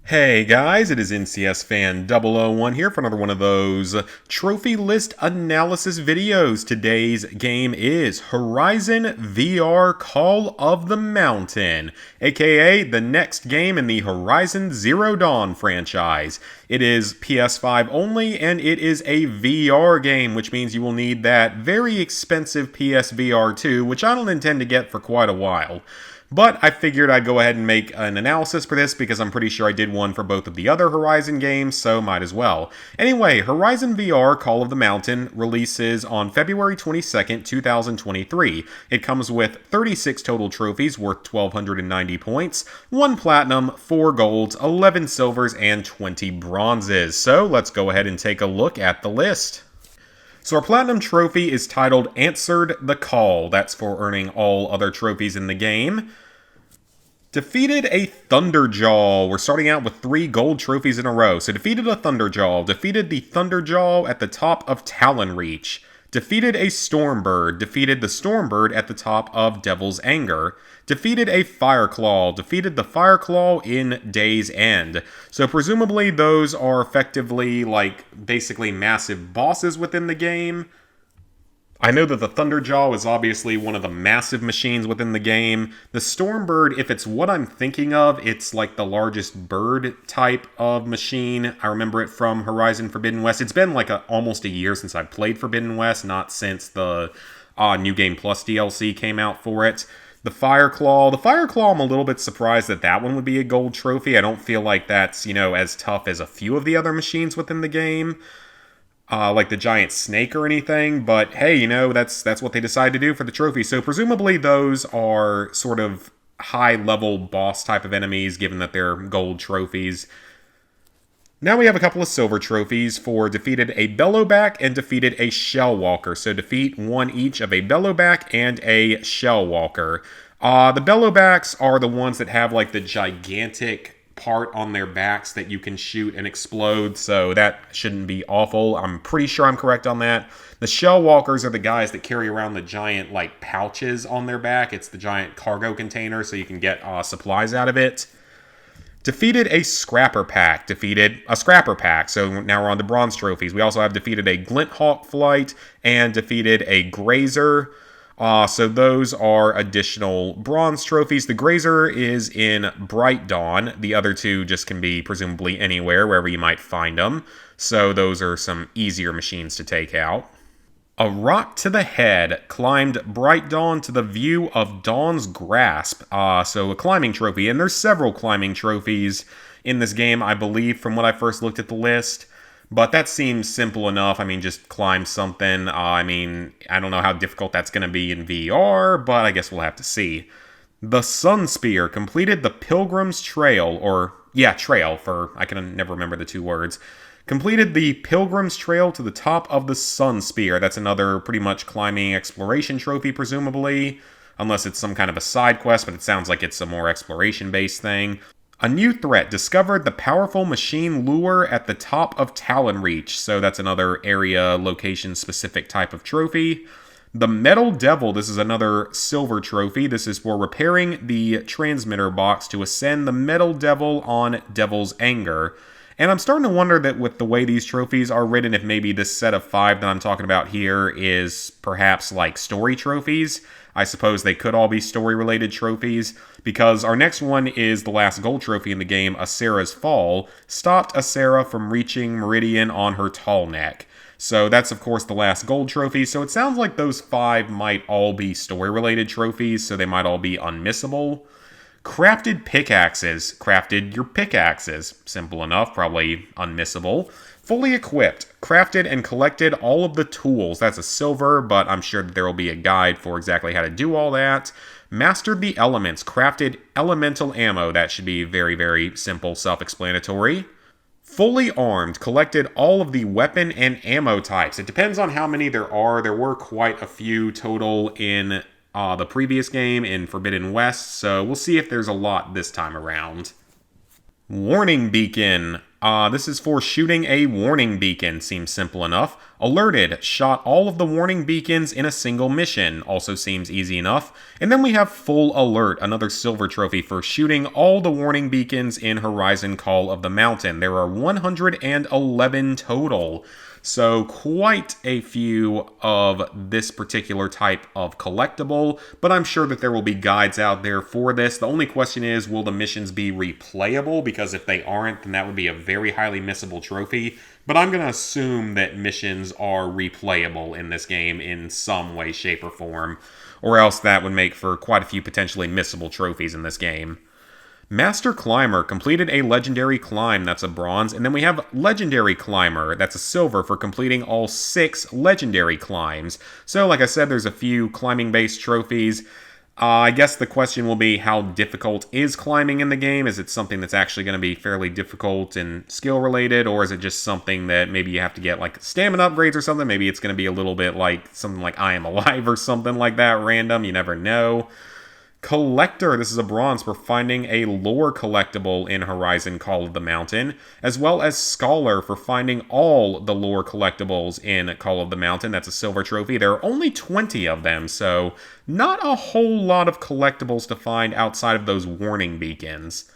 Hey guys, it is NCS Fan 001 here for another one of those trophy list analysis videos. Today's game is Horizon VR Call of the Mountain, aka the next game in the Horizon Zero Dawn franchise. It is PS5 only, and it is a VR game, which means you will need that very expensive PSVR 2, which I don't intend to get for quite a while. But I figured I'd go ahead and make an analysis for this because I'm pretty sure I did one for both of the other Horizon games, so might as well. Anyway, Horizon VR Call of the Mountain releases on February 22nd, 2023. It comes with 36 total trophies worth 1,290 points, 1 platinum, 4 golds, 11 silvers, and 20 bronzes. So let's go ahead and take a look at the list. So our Platinum Trophy is titled Answered the Call. That's for earning all other trophies in the game. Defeated a Thunderjaw. We're starting out with 3 gold trophies in a row. So defeated a Thunderjaw. Defeated the Thunderjaw at the top of Talon Reach. Defeated a Stormbird. Defeated the Stormbird at the top of Devil's Anger. Defeated a Fireclaw. Defeated the Fireclaw in Day's End. So presumably those are effectively basically massive bosses within the game. I know that the Thunderjaw is obviously one of the massive machines within the game. The Stormbird, if it's what I'm thinking of, it's like the largest bird type of machine. I remember it from Horizon Forbidden West. It's been almost a year since I played Forbidden West, not since the New Game Plus DLC came out for it. The Fireclaw, I'm a little bit surprised that that one would be a gold trophy. I don't feel like that's, as tough as a few of the other machines within the game. Like the giant snake or anything, but hey, that's what they decide to do for the trophy. So presumably those are sort of high-level boss type of enemies, given that they're gold trophies. Now we have a couple of silver trophies for defeated a Bellowback and defeated a Shellwalker. So defeat one each of a Bellowback and a Shellwalker. The Bellowbacks are the ones that have the gigantic part on their backs that you can shoot and explode, so that shouldn't be awful. I'm pretty sure I'm correct on that. The Shellwalkers are the guys that carry around the giant pouches on their back. It's the giant cargo container, so you can get supplies out of it. Defeated a Scrapper Pack. Defeated a Scrapper Pack. So now we're on the bronze trophies. We also have defeated a Glinthawk Flight and defeated a Grazer. So those are additional bronze trophies. The Grazer is in Bright Dawn. The other two just can be presumably anywhere, wherever you might find them. So those are some easier machines to take out. A Rock to the Head climbed Bright Dawn to the view of Dawn's Grasp. So a climbing trophy. And there's several climbing trophies in this game, I believe, from what I first looked at the list. But that seems simple enough. I mean, just climb something. I don't know how difficult that's going to be in VR, but I guess we'll have to see. The Sun Spear completed the Pilgrim's Trail, Trail, I can never remember the two words. Completed the Pilgrim's Trail to the top of the Sun Spear. That's another pretty much climbing exploration trophy, presumably. Unless it's some kind of a side quest, but it sounds like it's a more exploration-based thing. A new threat discovered the powerful machine lure at the top of Talon Reach. So that's another area, location-specific type of trophy. The Metal Devil, this is another silver trophy. This is for repairing the transmitter box to ascend the Metal Devil on Devil's Anger. And I'm starting to wonder that with the way these trophies are written, if maybe this set of 5 that I'm talking about here is perhaps story trophies. I suppose they could all be story-related trophies, because our next one is the last gold trophy in the game, Asera's Fall, stopped Asera from reaching Meridian on her tall neck. So that's, of course, the last gold trophy, so it sounds like those 5 might all be story-related trophies, so they might all be unmissable. Crafted pickaxes. Crafted your pickaxes. Simple enough, probably unmissable. Fully equipped. Crafted and collected all of the tools. That's a silver, but I'm sure that there will be a guide for exactly how to do all that. Mastered the elements. Crafted elemental ammo. That should be very, very simple, self-explanatory. Fully armed. Collected all of the weapon and ammo types. It depends on how many there are. There were quite a few total in the previous game in Forbidden West, so we'll see if there's a lot this time around. Warning Beacon. This is for shooting a warning beacon. Seems simple enough. Alerted, shot all of the warning beacons in a single mission, also seems easy enough. And then we have Full Alert, another silver trophy for shooting all the warning beacons in Horizon Call of the Mountain. There are 111 total. So quite a few of this particular type of collectible, but I'm sure that there will be guides out there for this. The only question is, will the missions be replayable? Because if they aren't, then that would be a very highly missable trophy. But I'm going to assume that missions are replayable in this game in some way, shape, or form, or else that would make for quite a few potentially missable trophies in this game. Master Climber completed a legendary climb, that's a bronze, and then we have Legendary Climber, that's a silver for completing all 6 legendary climbs. So like I said, there's a few climbing-based trophies. I guess the question will be, how difficult is climbing in the game? Is it something that's actually going to be fairly difficult and skill-related, or is it just something that maybe you have to get like stamina upgrades or something? Maybe it's going to be a little bit like something like I Am Alive or something like that, random, you never know. Collector, this is a bronze for finding a lore collectible in Horizon Call of the Mountain, as well as Scholar for finding all the lore collectibles in Call of the Mountain. That's a silver trophy. There are only 20 of them, so not a whole lot of collectibles to find outside of those warning beacons.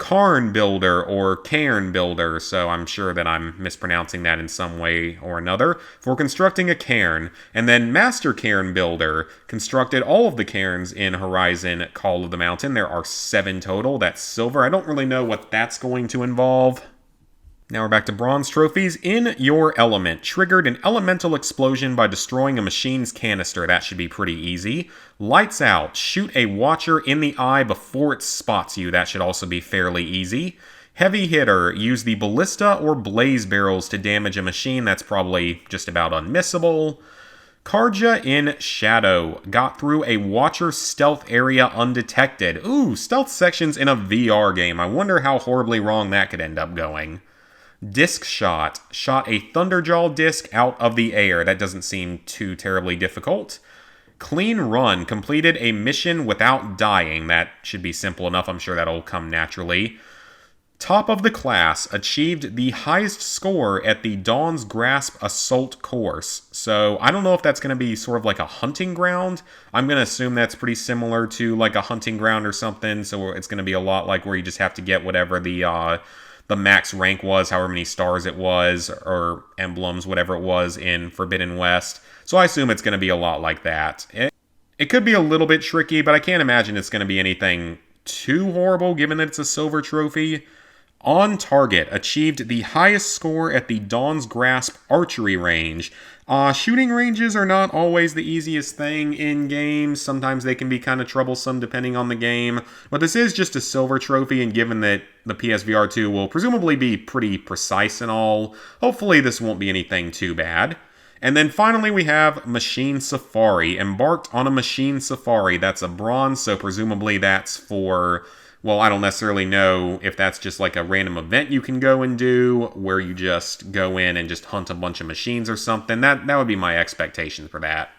Cairn Builder, or Cairn Builder, so I'm sure that I'm mispronouncing that in some way or another, for constructing a cairn. And then Master Cairn Builder constructed all of the cairns in Horizon Call of the Mountain. There are 7 total. That's silver. I don't really know what that's going to involve. Now we're back to bronze trophies. In Your Element, triggered an elemental explosion by destroying a machine's canister. That should be pretty easy. Lights Out, shoot a watcher in the eye before it spots you. That should also be fairly easy. Heavy Hitter, use the ballista or blaze barrels to damage a machine. That's probably just about unmissable. Carja in Shadow, got through a watcher stealth area undetected. Ooh, stealth sections in a VR game. I wonder how horribly wrong that could end up going. Disc Shot, shot a Thunderjaw disc out of the air. That doesn't seem too terribly difficult. Clean Run, completed a mission without dying. That should be simple enough. I'm sure that'll come naturally. Top of the Class, achieved the highest score at the Dawn's Grasp Assault course. So I don't know if that's going to be sort of like a hunting ground. I'm going to assume that's pretty similar to like a hunting ground or something. So it's going to be a lot like where you just have to get whatever the max rank was, however many stars it was, or emblems, whatever it was in Forbidden West. So I assume it's going to be a lot like that. It could be a little bit tricky, but I can't imagine it's going to be anything too horrible, given that it's a silver trophy. On Target, achieved the highest score at the Dawn's Grasp archery range. Shooting ranges are not always the easiest thing in games. Sometimes they can be kind of troublesome depending on the game. But this is just a silver trophy, and given that the PSVR 2 will presumably be pretty precise and all, hopefully this won't be anything too bad. And then finally we have Machine Safari. Embarked on a Machine Safari. That's a bronze, so presumably that's for... Well, I don't necessarily know if that's just like a random event you can go and do, where you just go in and just hunt a bunch of machines or something. That would be my expectation for that.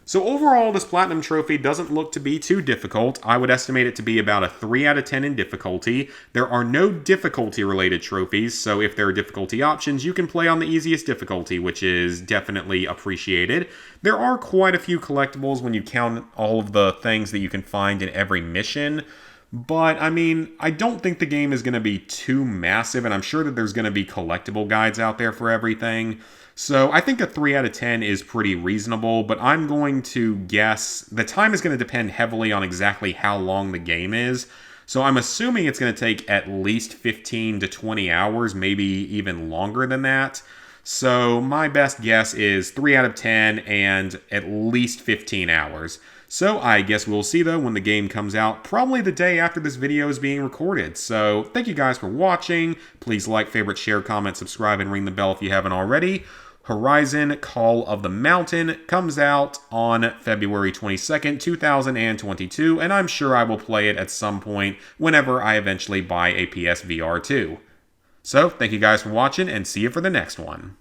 So overall, this Platinum Trophy doesn't look to be too difficult. I would estimate it to be about a 3 out of 10 in difficulty. There are no difficulty-related trophies, so if there are difficulty options, you can play on the easiest difficulty, which is definitely appreciated. There are quite a few collectibles when you count all of the things that you can find in every mission. But, I mean, I don't think the game is going to be too massive, and I'm sure that there's going to be collectible guides out there for everything. So I think a 3 out of 10 is pretty reasonable, but I'm going to guess the time is going to depend heavily on exactly how long the game is. So I'm assuming it's going to take at least 15 to 20 hours, maybe even longer than that. So my best guess is 3 out of 10 and at least 15 hours. So I guess we'll see though when the game comes out, probably the day after this video is being recorded. So thank you guys for watching. Please like, favorite, share, comment, subscribe, and ring the bell if you haven't already. Horizon Call of the Mountain comes out on February 22nd, 2022, and I'm sure I will play it at some point whenever I eventually buy a PSVR 2. So thank you guys for watching, and see you for the next one.